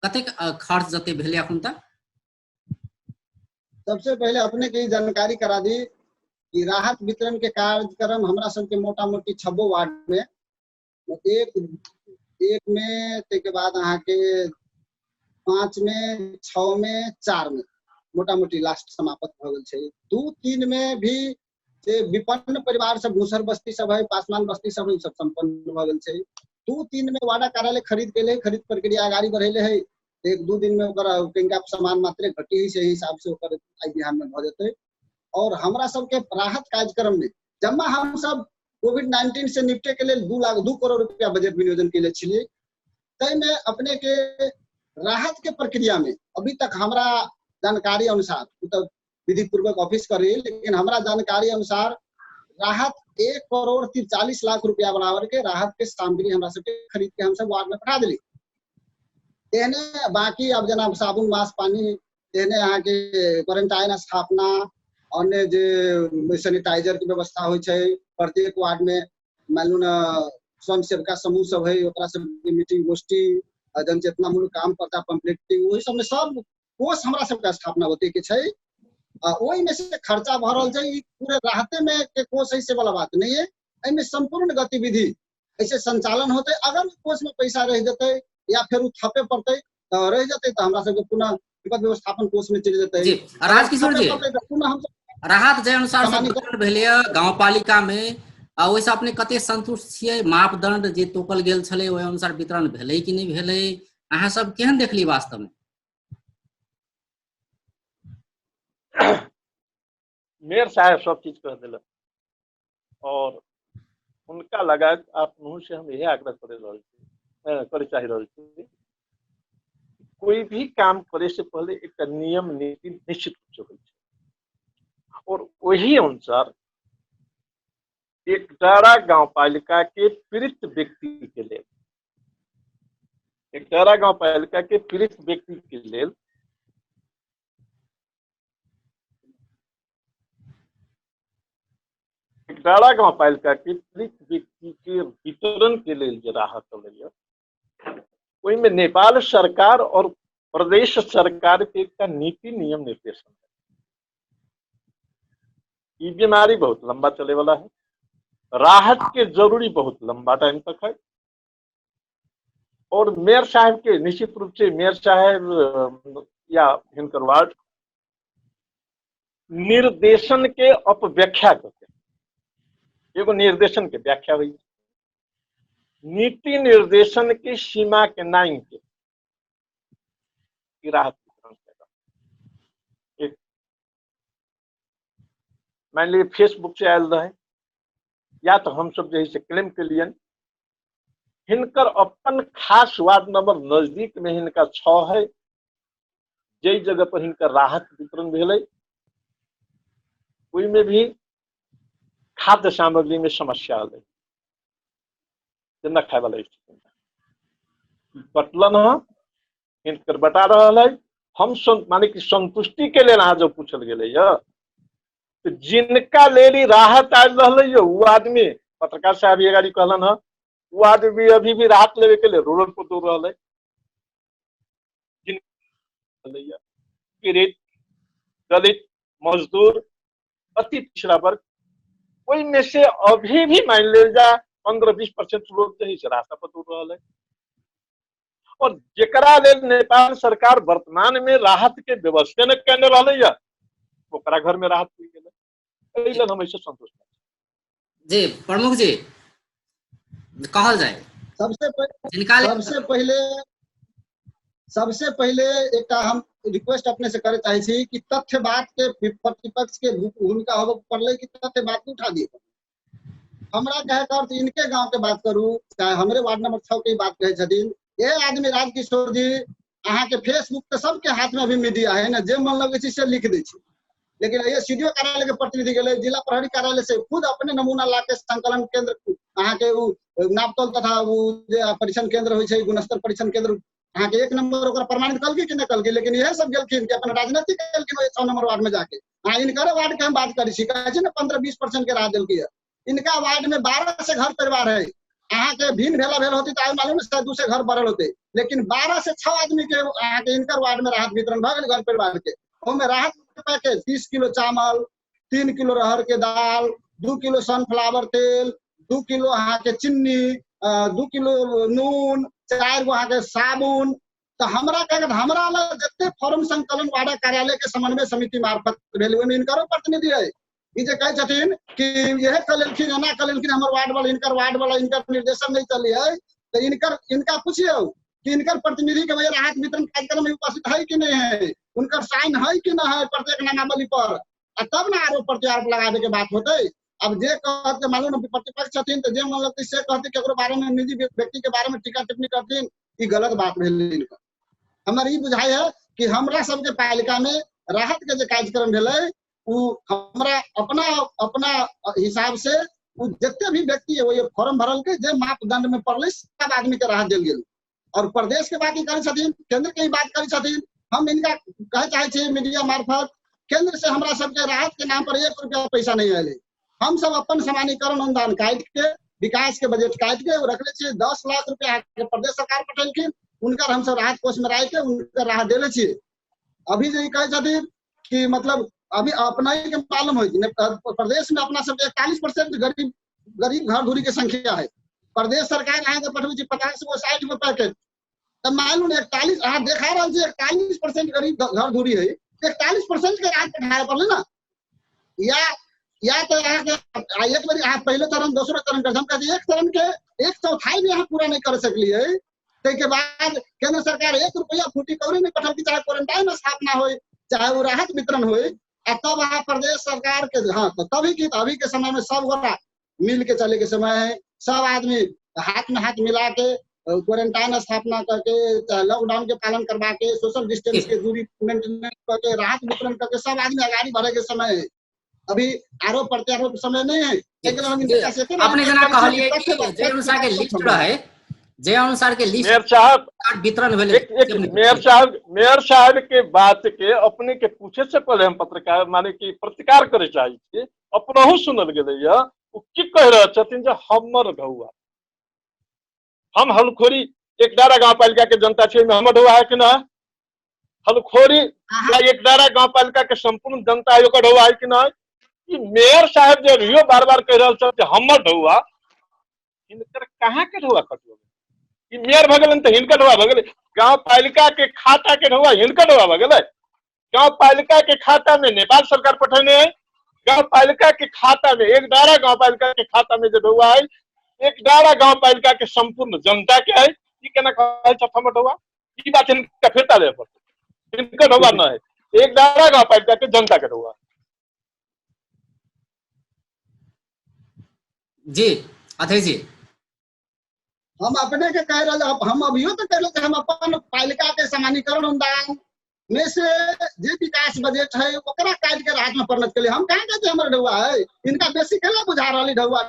कतेक खर्च जते भेलै अखन तक सबसे पहले अपने के जानकारी करा दी कि राहत वितरण के कार्यक्रम हमरा सबके मोटा मोटी 26 वार्ड में एक में ते के बाद अहाँ के 5 में 6 में 4 में मोटा मोटी लास्ट समाप्त भ गेल छै 2-3 में भी जे विपन्न परिवार सब घुसर बस्ती सब है पासवान बस्ती सब सब संपन्न भ गेल छै 2-3 में वार्ड कार्यालय खरीद के खरीद प्रक्रिया आगाड़ी बढ़ेले है 1-2 दिन में ओकर कनिका सामान मात्रे घटी से हिसाब से ओकर आई बिहान में भ जेतै और हमरा सबके राहत कार्यक्रम में जमा हम सब कोविड-19 से निपटे के लिए 2 करोड़ रुपया बजट विनियोजन के लिए छिए तै में अपने के राहत के प्रक्रिया में अभी तक हमरा जानकारी अनुसार तो विधि पूर्वक ऑफिस करी लेकिन हमरा जानकारी अनुसार राहत 1,43,00,000 रुपया बराबर के राहत के सामग्री हमरा सबके खरीद के हम सब वार्ड में पठा दिली एहने बाकी अब जना साबुन मास्क पानी एहने यहाँ के क्वारंटाइन स्थापना अन्य जे सैनिटाइजर की व्यवस्था हो प्रत्येक वार्ड में मानू न स्वयं सेवका समूह सब है ओकरा सब मीटिंग गोष्ठी जनचेतनामूलक काम करता पंपलेटिंग वही सब में सब कोष हमरा सबके स्थापना होते के छै ओहि में से खर्चा भ रहल छै पूरे राहते में के कोष ऐसे वाला बात नहीं है एमे संपूर्ण गतिविधि ऐसे संचालन होते अगर कोष में पैसा रह जते या फिर थपे पड़ते रह जते तो हमरा सबके पुनः विपद व्यवस्थापन कोष में चलि जेतै। जी राजकिशोर जी, पुनः हम राहत जे अनुसार से वितरण भेलैया गाँव पालिका में, ओहिसँ अपने कते संतुष्ट छियै? मापदंड जे तोकल गेल छलै ओहि अनुसार वितरण भेलै कि नहीं भेलै? अहाँ सब केहन देखली वास्तव में? मेयर साहब सब चीज कह दिलक और उनका लगायत आप से हम यही आग्रह करे चाह रहल छी, कोई भी काम करे से पहले एक नियम नीति निश्चित रूप से होइ छै और वही अनुसार एकटारा गांव पालिका के पीड़ित व्यक्ति के लेल, एकटारा गांव पालिका के पीड़ित व्यक्ति के लेल एकटारा गांव पालिका के पीड़ित व्यक्ति के वितरण के लेल जे राहत चलैया, ओहिमे नेपाल सरकार और प्रदेश सरकार के एक नीति नियम निर्देशन है। ये बीमारी बहुत लंबा चले वाला है, राहत के जरूरी बहुत लंबा टाइम तक है और मेयर साहब के निश्चित रूप से मेयर साहब या हिनकर वार्ड निर्देशन के अपव्याख्या करते, एगो निर्देशन के व्याख्या हुई, नीति निर्देशन की सीमा के नाइन के राहत वितरण करेगा। एक मान लीजिए फेसबुक से आयल रहे या तो हम सब जैसे क्लेम के लिए हिनकर अपन खास वार्ड नंबर नजदीक में हिनका 6 है, जे जगह पर हिनकर राहत वितरण भेलै ओहि में भी खाद्य सामग्री में समस्या आल, न खाए वाला स्थिति बटलन है, हिनकर बता रहा है। हम माने कि संतुष्टि के लिए अहाँ जब पूछल गए तो जिनका लेली राहत आयल रहा वो आदमी पत्रकार साहब ये गाड़ी कहलन है, वो आदमी अभी भी राहत लेवे के लिए रोड पर दौड़ रहा है। पीड़ित, दलित, मजदूर, अति पिछड़ा वर्ग, कोई में से अभी भी मान ले जा 15-20% लोग जो है रास्ता पर दौड़ रहा है और जेकरा लेल नेपाल सरकार वर्तमान में राहत के व्यवस्था न करने रहा है ओकरा घर में राहत मिल गया, एहि लेल हम ऐसे संतुष्ट जी। प्रमुख जी कहल जाए सबसे पहले एक हम रिक्वेस्ट अपने से करे चाहे छी कि तथ्य बात के प्रतिपक्ष के भूमिका हो पड़े कि तथ्य बात उठा दिए। हमरा कहे का अर्थ इनके गांव के बात करूं चाहे हमरे वार्ड नंबर 6 के बात कहे छथिन, ये आदमी राजकिशोर जी अहाँ के फेसबुक पे सबके हाथ में अभी मीडिया है ना, जे मन लगे से लिख दे छी, लेकिन ये सीडीओ कार्यालय के प्रतिनिधि गए, जिला प्रहरी कार्यालय से खुद अपने नमूना ला के संकलन केंद्र अहाँ के नापतोल तथा परीक्षण केंद्र हो गुणस्तर परीक्षण केंद्र अहाँ के 1 नंबर ओकरा प्रमाणित कल कि नहीं कल, लेकिन यह सब गेलखिन कि अपन राजनीति कलखिन 6 नंबर वार्ड में जाके। हाँ इनकर वार्ड के हम बात करी छी ना 15-20% के राहत दिलकी है। इनका वार्ड में 12 से घर परिवार है, अहाँ के भिन्न भेला भेल होती तो मालूम है 2 से घर बढ़ल होते, लेकिन 12 से 6 आदमी के अहाँ के इनकर वार्ड में राहत वितरण भ गए घर परिवार के। ओमे राहत पैकेज 30 किलो चावल, 3 किलो रहर के दाल, 2 किलो सनफ्लावर तेल, 2 किलो अहाँ के चीनी, 2 किलो नून, 4 गो अहाँ के साबुन। तो हमरा जते फॉर्म संकलन वार्ड कार्यालय के समन्वय समिति मार्फत भेल ओहिमे इनकरो प्रतिनिधि है, ई जे कहे छथिन कि यह कलेलखिन एना कलेलखिन हमर वार्ड वाला इनकर निर्देशन नहीं चली है, तो इनका पूछियो कि इनकर प्रतिनिधि के वजह राहत वितरण कार्यक्रम में उपस्थित है कि नहीं है, उनकर साइन है कि नहीं है प्रत्येक नामावली पर, तब ना आरोप प्रत्यारोप लगावे के बात होते। अब जे कहते मालूम प्रतिपक्ष छथिन तो जे मन लगते से कहते कि बारे में निजी व्यक्ति के बारे में टीका टिप्पणी करथिन, ई गलत बात भेल। हमर ई बुझाई है कि हमरा सबके पालिका में राहत के जे कार्यक्रम भेलै उ हमरा अपना हिसाब से जितने भी व्यक्ति है वो ये फॉर्म भरल के जे मापदंड में पड़ले सब आदमी के राहत दिल गेल। और प्रदेश के बात करे छथिन, केंद्र के बात करे छथिन, हम इनका कहे चाहे छे मीडिया मार्फत केंद्र से हमरा सबके राहत के नाम पर 1 रुपया पैसा नहीं आए। हम सब अपन समानीकरण अनुदान काट के विकास के बजट काट के रखले छे 10 लाख रुपया प्रदेश सरकार पठेलखिन, उनका हम सब राहत कोष में राख के उनका राहत देले छे। अभी जो कहे छथिन कि मतलब अभी अपना ही के मालूम हो प्रदेश में अपना सब 41% गरीब घर धुरी के संख्या है। प्रदेश सरकार यहाँ के पठवे 50 गो 60 गो पैकेज तो मान लो 41 अहाँ देखा रहा है 41% गरीब घर धुरी है 41% के राहत उठाए पड़े ना या तो एक बार अहाँ पहले चरण दूसरा चरण कर हम कहते एक चरण के 1/4 भी अहाँ पूरा नहीं कर सकलिए के बाद केंद्र सरकार 1 रुपया फूटी कौड़ी नहीं पठल की चाहे क्वारंटाइन स्थापना हो चाहे वो राहत वितरण हो तब वहाँ प्रदेश सरकार के हाँ तो तभी की अभी के समय में सब गोरा मिल के चले के समय है सब आदमी हाथ में हाथ मिला के क्वारंटाइन स्थापना करके लॉकडाउन के पालन करवा के सोशल डिस्टेंस के दूरी मेंटेन करके राहत वितरण करके सब आदमी आगाड़ी बढ़े के समय है अभी आरोप प्रत्यारोप समय नहीं है अपने जना कहलिए कि जे अनुसार के लिस्ट रहे जे अनुसार के लिस्ट मेयर साहब वितरण भेले मेयर साहब के बात के अपने के पूछे से पहले हम पत्रकार माने कि प्रतिकार करे चाहिए अपनहु सुनल गेले या की कह रहे छथिन जे हमर ढौआ हम हलखोरी एकडारा गांव पालिका के जनता छे में हमर ढौआ है कि ना हलखोरी या एकडारा गांव पालिका के संपूर्ण जनता है ओकर ढौआ है कि ना कि मेयर साहब जे रियो बार-बार कह रहल छथि हमर ढौआ इनकर कहां के ढौआ कटलो कि मेयर भगलन तो हिनकर ढौआ भगले गांव पालिका के खाता के ढौआ हिनकर ढौआ भगले गांव पालिका के खाता में नेपाल सरकार पठौने है गांव पालिका के खाता में एकडारा गांव पालिका के खाता में जो ढौआ है एकडारा गांव पालिका के संपूर्ण जनता के है ई केना कहै छ हमर ढौआ ई बात इनका फिरता ले पर इनका ढौआ न है एकडारा गांव पालिका के जनता के ढौआ जी अध्यक्ष जी हम अपने के कह रहे हम अभियो तो कह रहे हम अपन पालिका के सामान्यकरण अनुदान में से जे विकास बजट है ओकरा काट के राहत में परिणत के लिए हम कहाँ कहते हमर ढौआ है इनका बेसी केला बुझा रही ढौआ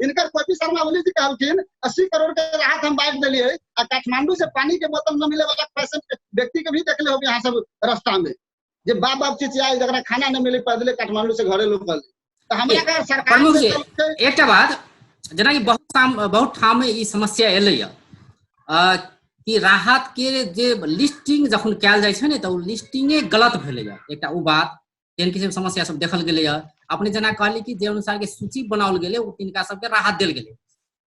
इनकर कोई शर्मा ओली जी कहलखिन 80 करोड़ के राहत हम बांट दिलिए आ काठमांडू से पानी के बोतल न मिले वाला पेशेंट व्यक्ति के भी देखले हो यहाँ सब रास्ता में जे बाप चिचियाई जरा खाना न मिले पैदले काठमांडू से घरे लोग तो हमरा का सरकार एकटा बात जना कि बहुत ठाम में ई समस्या एलै कि राहत के जे लिस्टिंग जखन कैल जाय छै ने तो लिस्टिंगे गलत भेलै एकटा उ बात तेन किसी समस्या सब देखल गेलै अपने जना कहली कि जे अनुसार के सूची बनाओल गेलै ओ तिनका सबके राहत देल गेलै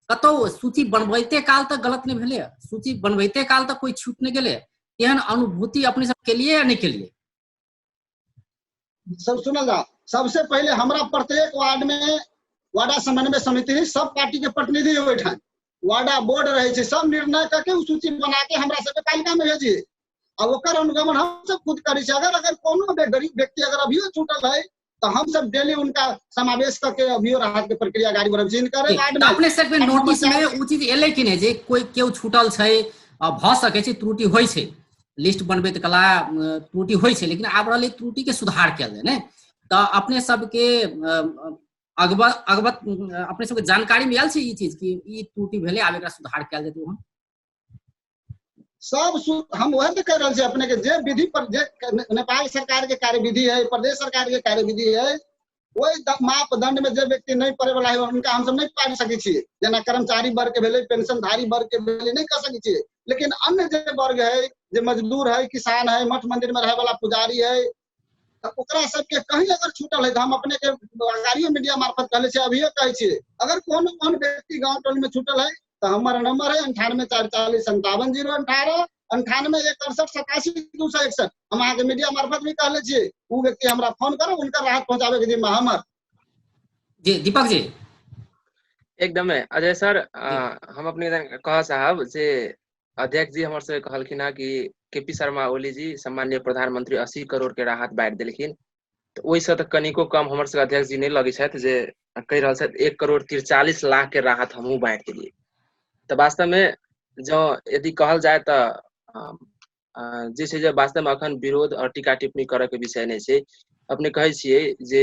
कतौ सूची बनबैते काल तक गलत नहीं भेलै सूची बनबैते काल तक कोई छूट नहीं गेलै एहन अनुभूति अपने सब के लिए या नहीं के लिए सब सुनल जा सबसे पहले हमरा प्रत्येक वार्ड में वार्डा समन्वय समिति सब पार्टी के प्रतिनिधि बैठा वार्डा बोर्ड रहे छै सब निर्णय करके उ सूची बना के हमरा सब पालिका में भेजिए और ओकर अनुगमन हम सब खुद करी छै अगर कोनो गरीब व्यक्ति अगर अभियो छूटल है तो हम सब डेली उनका समावेश करके अभियो राहत के प्रक्रिया गाड़ी बढ़ब जिन करे वार्ड में अपने सब के नोटिस में उ चीज एले कि नहीं जे कोई केउ छूटल छै भ सके छै त्रुटि होय छै लिस्ट बनबैत कला त्रुटि होय छै लेकिन आब रहले त्रुटि के सुधार कैल जाय ने तो अपने सबके अगवत अपने सबके जानकारी मिलल छै ई चीज कि ई त्रुटि भेले आब एकरा सुधार कैल जेतै हम सब हम वह तो कह रहे हैं अपने के जे विधि पर जे नेपाल सरकार के कार्यविधि है प्रदेश सरकार के कार्यविधि है वही मापदंड में जे व्यक्ति नहीं पड़े वाला है उनका हम सब नहीं पाबि सकै छियै जना कर्मचारी वर्ग के भेले पेंशनधारी वर्ग के भेले नहीं कर सकै छियै लेकिन अन्य जे वर्ग है जे मजदूर है किसान है मठ मंदिर में रहे वाला पुजारी है ओकरा सबके कहीं अगर छूटल है तो हम अपने के अगाड़ियो मीडिया मार्फत कहले छै अभियो कहै छियै अगर कोनो व्यक्ति गांव टोल में छूटल है तो हमारा नंबर है 9844575018 9816878261 हम आगे मीडिया मार्फत भी कहले छियै उ व्यक्ति हमरा फोन करो उनका राहत पहुंचाबे के जिम्मा हमर जी दीपक जी एकदम है अजय सर हम अपने कहा साहब से अध्यक्ष जी हमर से कहलखिन कि केपी शर्मा ओली जी सम्माननीय प्रधानमंत्री 80 करोड़ के राहत बांट देलखिन तो ओहि से तो कनिको कम हमर से अध्यक्ष जी नहीं लगे छथि जे कह रहल छथि 1,43 लाख के राहत हमहू बांट देलिए तो वास्तव में जो यदि कहल जाए तो जे छै जे वास्तव में अखन विरोध और टीका टिप्पणी करे के विषय नहीं छै अपने कहै छियै जे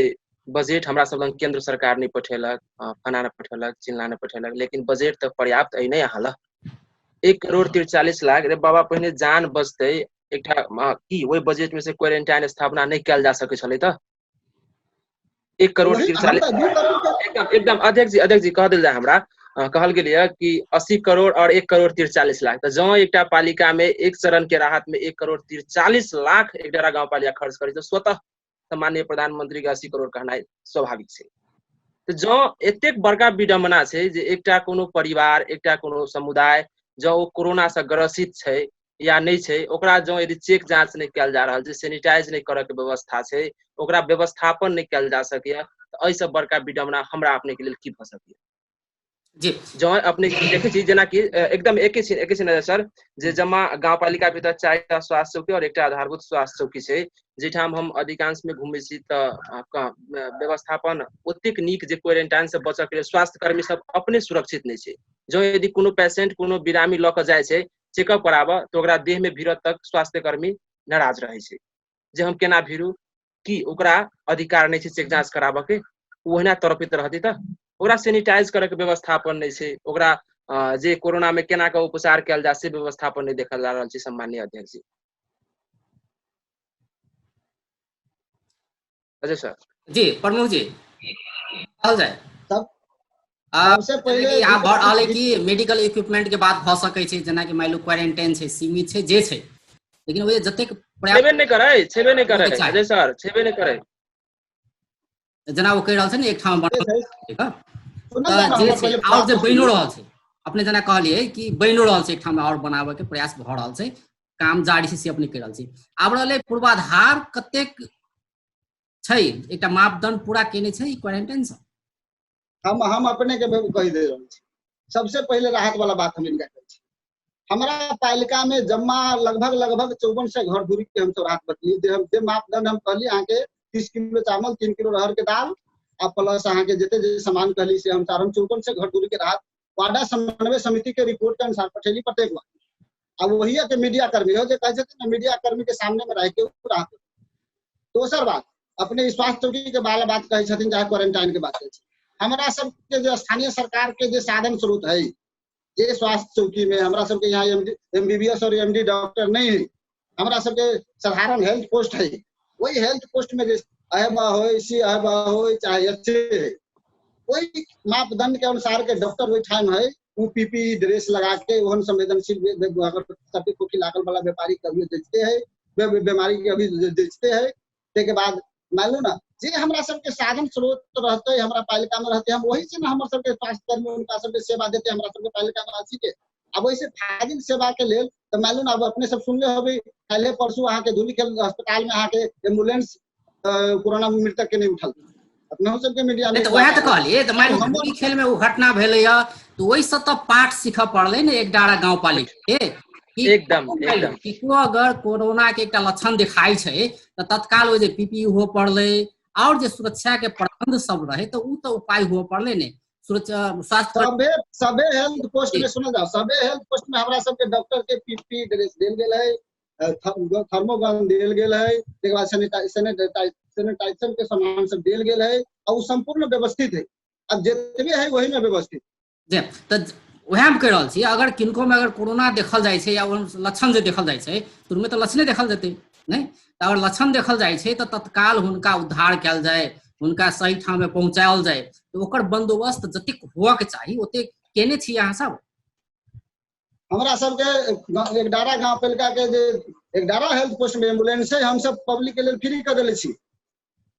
बजट हमरा सब लग केंद्र सरकार नहीं पठेलक फना नहीं पठेलक चिल्ला नहीं पठेलक लेकिन बजट तो पर्याप्त नहीं हल 1,43 लाख रे बाबा पहिने जान बचते एकटा की वही बजट में से क्वारंटाइन स्थापना नहीं कैल जा सके छले त 1,43 एकदम अध्यक्ष जी कह दिल जाए हमरा कहल गेलिए कि 80 करोड़ और 1,43 लाख तो जो एकटा पालिका में एक चरण के राहत में 1,43 लाख एकटा गांव पालिका खर्च करे तो स्वतः सम्माननीय प्रधानमंत्री के 80 करोड़ कहना स्वाभाविक है तो जो एतेक बड़का विडम्बना है जे एकटा कोनो परिवार एकटा कोनो समुदाय जो ओ कोरोना से ग्रसित छै या नहीं छै, ओकरा जो यदि चेक जांच नहीं कयल जा रहल छै, सैनिटाइज नहीं करऽ के व्यवस्था छै, ओकरा व्यवस्थापन नहीं कयल जा सकैया, तऽ एहि से बड़का विडम्बना हमरा अपने के लेल की भऽ सकैया। जी जो अपने देखे छी जेना कि एकदम एके छीन सर, जे जमा गाउँपालिका भीतर 4टा स्वास्थ्य चौकी और 1टा आधारभूत स्वास्थ्य चौकी छै, जेठाम हम अधिकांश में घूमे छी तऽ व्यवस्थापन ओतेक नीक जे क्वारंटाइन से बचऽ के लेल स्वास्थ्य कर्मी सब अपने सुरक्षित नहीं छै। जो यदि कोनो पेशेंट कोनो बिरामी लऽ कऽ जाइ छै चेकअप कराबऽ, तऽ ओकरा देह में भिड़ऽ तक स्वास्थ्य कर्मी नाराज रहै छै, जे हम केना भिड़ू, कि ओकरा अधिकार नहीं छै चेक जांच कराबऽ के, ओहिना तरपित रहतै तऽ ओकरा सैनिटाइज करे के व्यवस्थापन नहीं छै, ओकरा जे कोरोना में केना के उपचार कयल जा से व्यवस्थापन नहीं देखल जा रहल छै। सम्माननीय अध्यक्ष जी। अजय सर। जी प्रमुख जी कहल जाए सब सबसे पहले जेनाकि आब भऽ रहल है कि मेडिकल इक्विपमेंट के बात भऽ सकै छै, जेना कि मान लो क्वारंटाइन छै, सीमित छै, जे छै, लेकिन ओहि जतेक छेबे नहीं करे अजय सर, छेबे नहीं करे, जेना वो कहि रहल छै ने एक ठाम बनल सुनल जाए जे हमर छै पहले और जे बात बनिओ रहल छै, अपने जेना कहलिए कि बनिओ रहल छै, एक ठाम और बनाबे के प्रयास भऽ रहल छै, काम जारी छै से अपने कहि रहल छी। आब रहलै पूर्वाधार कतेक छै, एकटा मापदंड पूरा केने छै ई क्वारंटाइन से। हम अपने के कहि दे रहल छी। सबसे पहले राहत वाला बात हम इनका कहै छी। हमारा पालिका में जमा लगभग 5400 घर दूरी के हम सब राहत बतली, जे मापदंड हम कहली अहाँ के 30 किलो चावल, 3 किलो रहर के दाल आ प्लस अहाँ के जते जे सामान कहली से हम 5400 घर दूरी के राहत वार्डा समन्वय समिति के रिपोर्ट के अनुसार पठेली प्रत्येक बार। अब वही के मीडिया कर्मी हो जो कहे छथिन मीडिया कर्मी के सामने में रह के राहत। दोसर बात अपने स्वास्थ्य चौकी के बात कहे छथिन, चाहे क्वारंटाइन के बात कहे छथिन, हमरा सबके जो स्थानीय सरकार के जो साधन स्रोत है, जे स्वास्थ्य चौकी में हमरा सबके यहाँ MBBS और MD डॉक्टर नहीं है, हमरा सबके साधारण हेल्थ पोस्ट है, वही हेल्थ पोस्ट में अहबा हो, अहबा हो चाहे अच्छे, वही मापदंड के अनुसार के डॉक्टर वही टाइम है, वो PPE ड्रेस लगा के ओहन संवेदनशील खोखी लागल वाला व्यापारी कभी बेचते है, बीमारी के अभी बेचते है। के बाद मालूम ना जे हमरा सबके साधन स्रोत रहते हमरा पालिका में रहते, हम वही से ना हमर सबके स्वास्थ्य कर्मी उनका सबके सेवा देते हमरा सबके पालिका वासी के। अब वैसे फाजिल सेवा के लेल तो मालूम अब अपने सब सुनले होबे, पहले परसों अहाँ के धूलीखेल अस्पताल में अहाँ के एम्बुलेंस कोरोना में मृतक के नहीं उठल, अपने हम सबके मीडिया में तो वह तो कहलिए तो मान लो धूलीखेल में वो घटना भेले या तो वही सब तो पाठ सीखऽ पड़ले ने एक डारा गांव पालिका के एकदम किनको अगर कोरोना के एक लक्षण दिखाई छै तो तत्काल वो PPE हो पड़ले और जो सुरक्षा के प्रबंध सब रहे तो उ तो उपाय हो पड़ले ने। सुरक्षा स्वास्थ्य सबे हेल्थ पोस्ट में सुनल जाओ, सबे हेल्थ पोस्ट में हमरा सबके डॉक्टर के PPE ड्रेस देल गेल है, थर्मोगन देल गेल है, एक बाद सैनिटाइजेशन के सामान सब देल गेल है और संपूर्ण व्यवस्थित है। अब जितने है वही में व्यवस्थित जे त वह हम कह रहल छी, अगर किनको में अगर कोरोना देखल जाए छै या लक्षण जे देखल जाए छै तो उनमें तो लक्षणे देखल जेतै नहीं, तो अगर लक्षण देखल जाए छै तो तत्काल हुनका उद्धार कयल जाए, हुनका सही ठाम में पहुंचायल जाए, तो ओकर बंदोबस्त जतेक हुआ के चाहिए ओते केने छी अहाँ सब। हमरा सबके एक डारा गांव पालिका के जे एक डारा हेल्थ पोस्ट में एम्बुलेंस है, हम सब पब्लिक के लिए फ्री कर देले छी।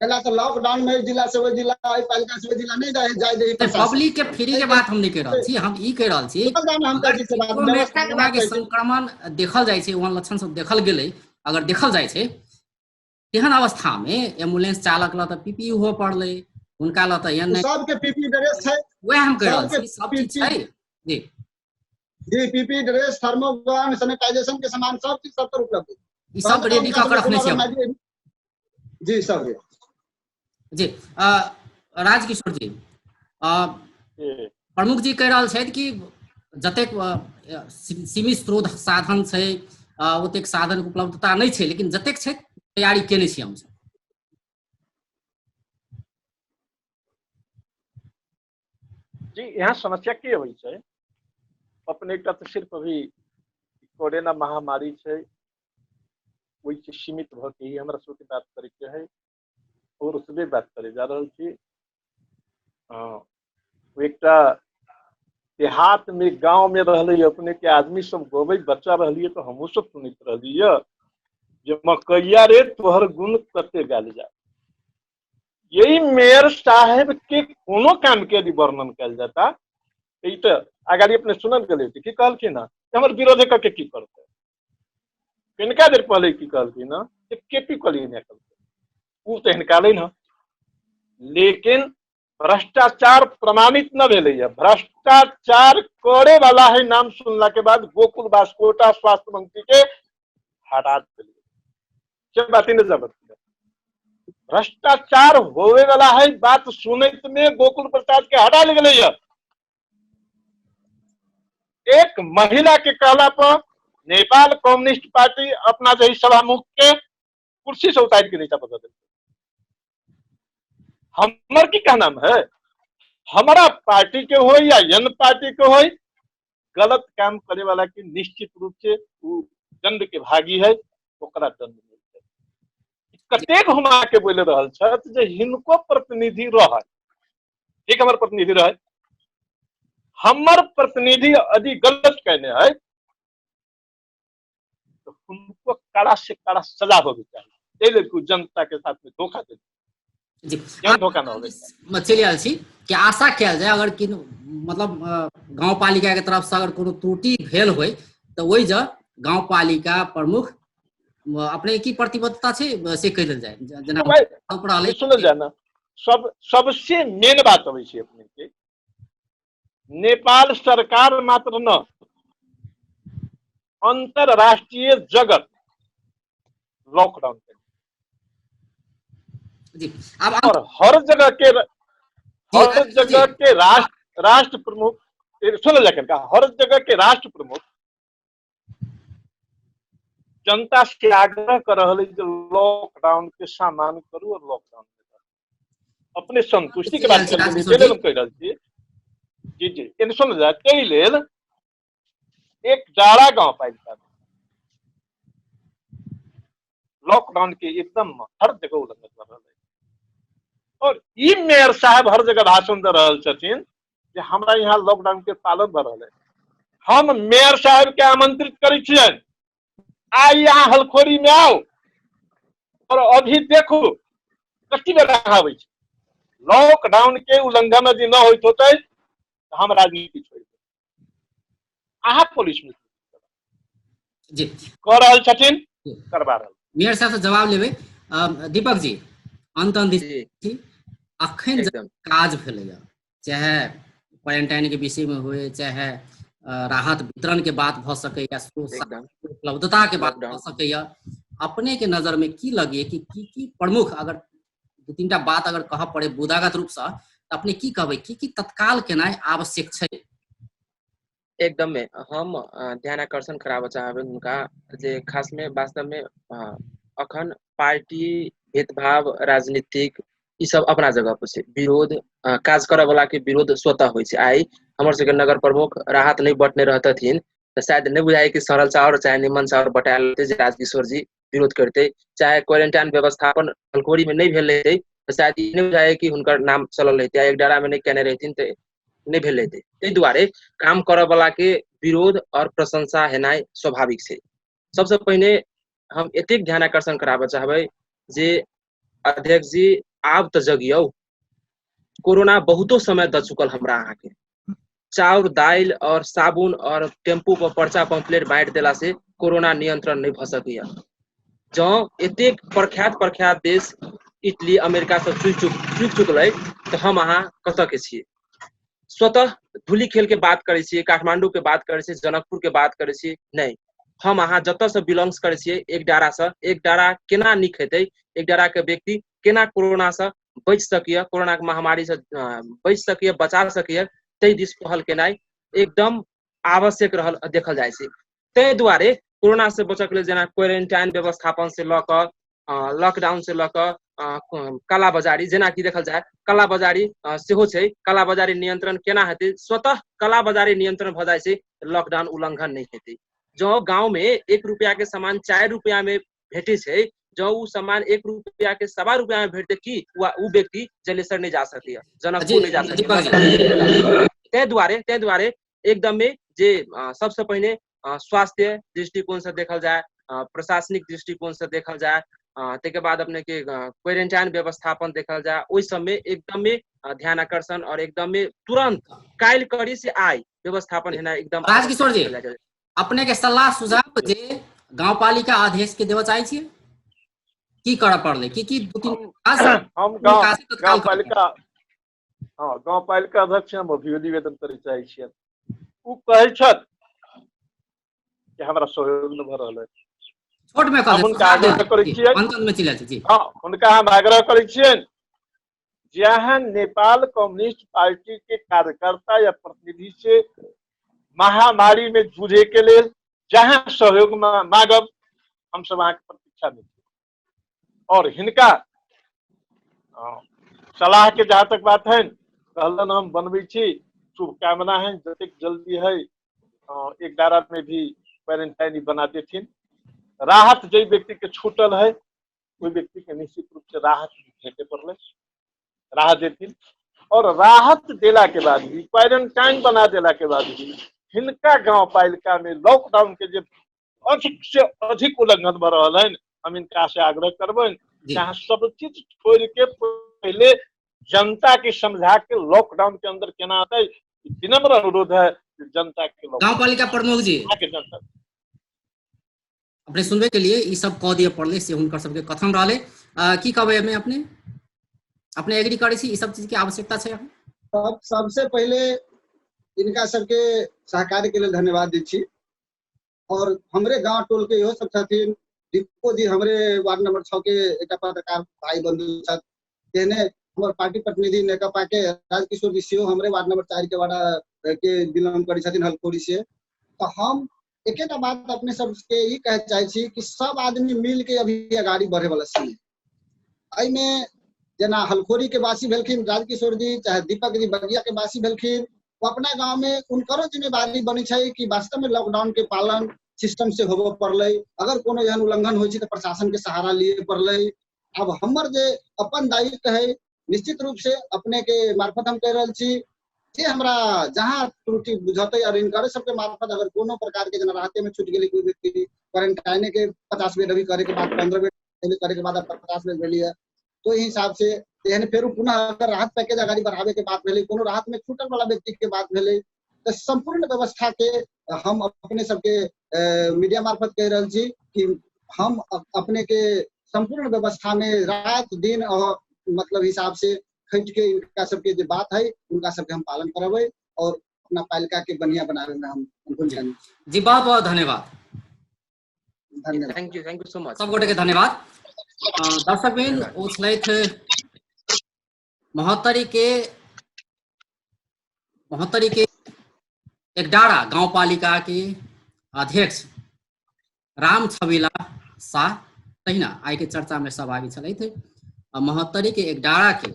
पहला तो लॉकडाउन में जिला से वो जिला पालिका से वो जिला नहीं जाए दे पब्लिक के फ्री के बात हम नहीं कह रहल छी, हम ई कह रहल छी कोरोना के संक्रमण देखल जाए छै, वहां लक्षण सब देखल गेलै, अगर देखल जाए छै तेहन अवस्था में एम्बुलेंस चालक ल त PPE हो पड़ले, उनका ल त एन सबके PPE ड्रेस छै, वह हम कह रहल छी सब चीज छै जी जी PPE ड्रेस, थर्मोगन, सैनिटाइजेशन के सामान सब चीज सब पर उपलब्ध है, ई सब रेडी क के रखने छी जी सब जी। राजकिशोर जी प्रमुख जी कह रहल छथि कि जतेक सीमित स्रोत साधन छै ओतेक साधन उपलब्धता नहीं छै, लेकिन जतेक छै तैयारी केने छी हम सब। जी यहाँ समस्या की होइ छै, अपने एक तो सिर्फ अभी कोरोना महामारी छै वही से सीमित भ के ही हमरा सबके बात करे के है और उसमें बात करे जा रहा छी। एक देहात में गांव में रहले अपने के आदमी सब गोबै बच्चा रहलिए तो हमहू सब सुनित रहलिए जे मकैया रे तोहर गुण कते गाल जा। यही मेयर साहब के कोनो काम के यदि वर्णन कल जाता तो अगाड़ी अपने सुनल गए थे कि कहलखिन ना हमर विरोध करके की करते कनिका देर पहले की कहलखिन ना कि केपी कलिए नहीं करते वो तो हिनका ना लेकिन भ्रष्टाचार प्रमाणित न भेले भ्रष्टाचार करे वाला है नाम सुनला के बाद गोकुल बास्कोटा स्वास्थ्य मंत्री के हटा दिए क्या बात ही नहीं भ्रष्टाचार होवे वाला है बात सुने में गोकुल प्रसाद के हटा ले गए एक महिला के कहला पर नेपाल कम्युनिस्ट पार्टी अपना जो सभामुख के कुर्सी से उतार के नीचा बदल देते हमर की क्या नाम है हमारा पार्टी के हो या यन पार्टी के हो गलत काम करे वाला की निश्चित रूप से दंड के भागी है ओकरा दंड मिलते कतेक हम आके बोले रहल छथि जे हिनको प्रतिनिधि रह ठीक हमर प्रतिनिधि रहे हमर प्रतिनिधि यदि गलत कहने है तो उनको कड़ा से कड़ा सजा होगी चाहिए जनता के साथ में धोखा दे जी धोखा न हो चलि आयल छी कि आशा कयल जाय अगर कि मतलब गाँव पालिका के तरफ से अगर कोनो त्रुटि भेल होय तो ओहि जगह गाँव पालिका प्रमुख अपने की प्रतिबद्धता छै से कहि देल जाय जेना सुनल जाय ना सबसे मेन बात अबै छै अपने के नेपाल सरकार मात्र न अंतरराष्ट्रीय जगत लॉकडाउन जी अब और हर जगह के राष्ट्र प्रमुख सुन लेकिन का हर जगह के राष्ट्र प्रमुख जनता से आग्रह कर रहे लॉकडाउन के सामान करू और लॉकडाउन अपने संतुष्टि के बात कर जी जी इन सुन जाए ताहि लेल एक डारा गांव पालिका लॉकडाउन के एकदम हर जगह उल्लंघन कर रहे और ई मेयर साहब हर जगह भाषण दे रहे छथिन जे हमरा यहाँ लॉकडाउन के पालन भ रहे हम मेयर साहब के आमंत्रित करै छियन आई यहाँ हलखोरी में आओ और अभी देखो कथी बेरा आबै छै लॉकडाउन के उल्लंघन यदि न होइत होते तो हम राजनीति छोड़ अहाँ पुलिस में जी कह रहल छथिन करवा रहल मेयर साहब से जवाब लेबै दीपक जी अंत अखन काज भेलैया चाहे क्वारंटाइन के विषय में हुए चाहे राहत वितरण के बात भ सकैया उपलब्धता के बात भ सकैया अपने के नजर में की लगे कि प्रमुख अगर दू तीनटा बात अगर कह पड़े बुदागत रूप से तो अपने की कहबै की तत्काल केनाइ आवश्यक छै एकदम में हम ध्यान आकर्षण कराबऽ चाहबे उनका जे खास में वास्तव में अखन पार्टी भेदभाव राजनीतिक ई सब अपना जगह पर छै विरोध काज करे वाला के विरोध स्वतः होइ छै आई हमर सबके नगर प्रमुख राहत नहीं बटने रहतथिन तो शायद नहीं बुझाए कि सरल चाउर चाहे निमन चाउर बटायल रहते जे राजकिशोर जी विरोध करते चाहे क्वारंटाइन व्यवस्थापन हलकोरी में नहीं भेल रहते तो शायद ई नहीं बुझाए कि हुनकर नाम चलल रहते एक डारा में नहीं कहने रहथिन तो नहीं भेल रहते ताहि दुआरे काम करे वाला के विरोध और प्रशंसा हेनाइ स्वाभाविक छै सबसे पहिने हम एतेक ध्यान आकर्षण कराबऽ चाहबै जे अध्यक्ष जी आब तो जगियौ कोरोना बहुतो समय द चुकल हमरा अहाँ के चाउर दाल और साबुन और टेम्पू पर पर्चा पम्पलेट बांट देला से कोरोना नियंत्रण नहीं भ सकैया जँ एतेक प्रख्यात देश इटली अमेरिका सब चुक चुकलै तो हम अहाँ कतऽ के छियै स्वतः धूली खेल के बात करे छियै काठमांडू के बात करे छियै जनकपुर के बात करे छियै नहीं हम अहाँ जतऽ से बिलोंग्स करे छियै एक डारा केना नीक हेतै एक डारा के व्यक्ति केना कोरोना से बचि सकैया कोरोना के महामारी से बचि सकैया बचा सकैया ताहि दिस पहल केनाइ एकदम आवश्यक रहल देखल जाइ छै ताहि दुआरे कोरोना से बचक लेल जेना क्वारंटाइन व्यवस्थापन से लऽ कऽ लॉकडाउन से लऽ कऽ काला बाजारी जेना कि देखल जाय काला बाजारी सेहो छै काला बाजारी नियंत्रण केना हेतै स्वतः काला बाजारी नियंत्रण भ जाइ छै लॉकडाउन उल्लंघन नहीं हेतै जो गांव में 1 रुपया के सामान 4 रुपया में भेटे छै जो उ सामान 1 रुपया के 1.25 रुपया में भेटते कि उ व्यक्ति जलेसर नहीं जा सकैया जनकपुर नहीं जा सकैया ताहि दुआरे एकदम में जे सबसे पहिने स्वास्थ्य दृष्टिकोण से देखल जाए प्रशासनिक दृष्टिकोण से देखल जाए के बाद अपने के क्वारंटाइन व्यवस्थापन देखल जाए ओहि सब में एकदम में ध्यान आकर्षण और एकदम में तुरंत काल्हि करी से आइ व्यवस्थापन हेना एकदम राजकिशोर जी अपने के सलाह सुझाव जे गाउँपालिका अध्यक्ष के देव चाहै छियै की करऽ पड़लै की दू तीन हम गाउँपालिका गाउँपालिका अध्यक्ष हम अभियो निवेदन करे चाहै छियै उ कहै छथि कि हमरा सहयोग न भऽ रहल है छोट में हम उनका आग्रह करै छियै अंत में चले जी उनका हम आग्रह करै छियै जहाँ नेपाल कम्युनिस्ट पार्टी के कार्यकर्ता या प्रतिनिधि से महामारी में जूझे के लिए जहाँ सहयोग मांगब हम सब अहाँ के प्रतीक्षा में और हिनका सलाह के जहाँ तक बात है कहलन हम बनबै छी शुभकामना है जतेक जल्दी है एक दायरा में भी क्वारंटाइन बना देथिन राहत जे व्यक्ति के छूटल है कोई व्यक्ति के निश्चित रूप से राहत भेटे पड़ले राहत देथिन और राहत देला के बाद भी क्वारंटाइन बना देला के बाद भी हिनका गांव पालिका में लॉकडाउन के जो अधिक से अधिक उल्लंघन भ रहा है हम इनका से आग्रह करबन जहाँ सब चीज छोड़ के पहले जनता के समझा के लॉकडाउन के अंदर केना आता है विनम्र अनुरोध है जनता के गाँव पालिका प्रमुख जी जनता अपने सुनबे के लिए ई सब कह दिए पड़ले से हुनकर सबके कथन रहले की कहबे में अपने एग्री करे छी ई सब चीज के आवश्यकता है सबसे पहले इनका सबके सहकार्य के लिए धन्यवाद दी छी और हमरे गांव टोल के इहो सब छथिन दीपो जी हमरे वार्ड नंबर 6 के एकटा पत्रकार भाई बंधु छथि तेने हमर पार्टी प्रतिनिधि नेकपा के राजकिशोर जी सेहो हमरे वार्ड नंबर 4 के वाड़ा के बिलोंग करै छथिन हलखोरी से तो हम एकेटा बात अपने सबके ई कहे चाहे छी कि सब आदमी मिल के अभी आगाड़ी बढ़े वाला छी एहि में जना हलखोरी के वासी भेलखिन राजकिशोर जी चाहे दीपक जी बगिया के वासी भेलखिन वो अपना गांव में उनकरो जिम्मेवारी बनी छै कि वास्तव में लॉकडाउन के पालन सिस्टम से होबो पड़ले अगर कोनो एहन उल्लंघन होइ छै तो प्रशासन के सहारा लिए पड़ले अब हमर जे अपन दायित्व है निश्चित रूप से अपने के मार्फत हम कह रहल छी जे हमरा जहाँ त्रुटि बुझते और इनकर सबके मार्फत अगर कोनो प्रकार के जना राहते में छूट गेली कोई व्यक्ति क्वारंटाइन के 50 बेड अभी करे के बाद 15 बेड करे के बाद 50 बेड भेली है तो इस हिसाब से एहन फेर पुनः अगर राहत पैकेज अगाड़ी बढ़ावे के बात भेले कोनो राहत में छूटल वाला व्यक्ति के बात भेले तो संपूर्ण व्यवस्था के हम अपने सबके मीडिया मार्फत कह रहल छी कि हम अपने के संपूर्ण व्यवस्था में रात दिन और मतलब हिसाब से खट के इनका सबके जो बात है उनका सबके हम पालन करबे और अपना पालिका के बढ़िया बनावे में हम जी बहुत बहुत धन्यवाद थैंक यू सो मच सब गोटे के धन्यवाद दर्शकबिन ओ छलथि महोत्तरी के एकडारा गाँव पालिका के अध्यक्ष राम छविला शाह तहिना आई के चर्चा में सहभागी छलथि महोत्तरी के एकडारा के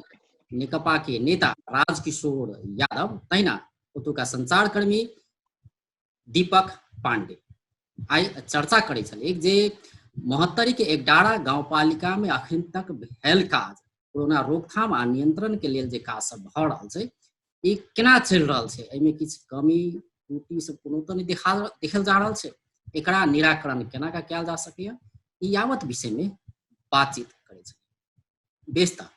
नेकपा के नेता राजकिशोर यादव तहिना ओतुका संचारकर्मी दीपक पांडे आई चर्चा करे छले जे महोत्तरी के एकडारा गाउँपालिका में अखन तक भेल काज कोरोना रोकथाम आ नियंत्रण के लिए जे काज सब भ रहल छै ई केना चलि रहल छै एहिमे किछ कमी त्रुटि सब कोनो तो नहीं देखल जा रहल छै एकरा निराकरण केना का कयल जा सकैया ई यावत विषय में बातचीत करे छै बेस्ता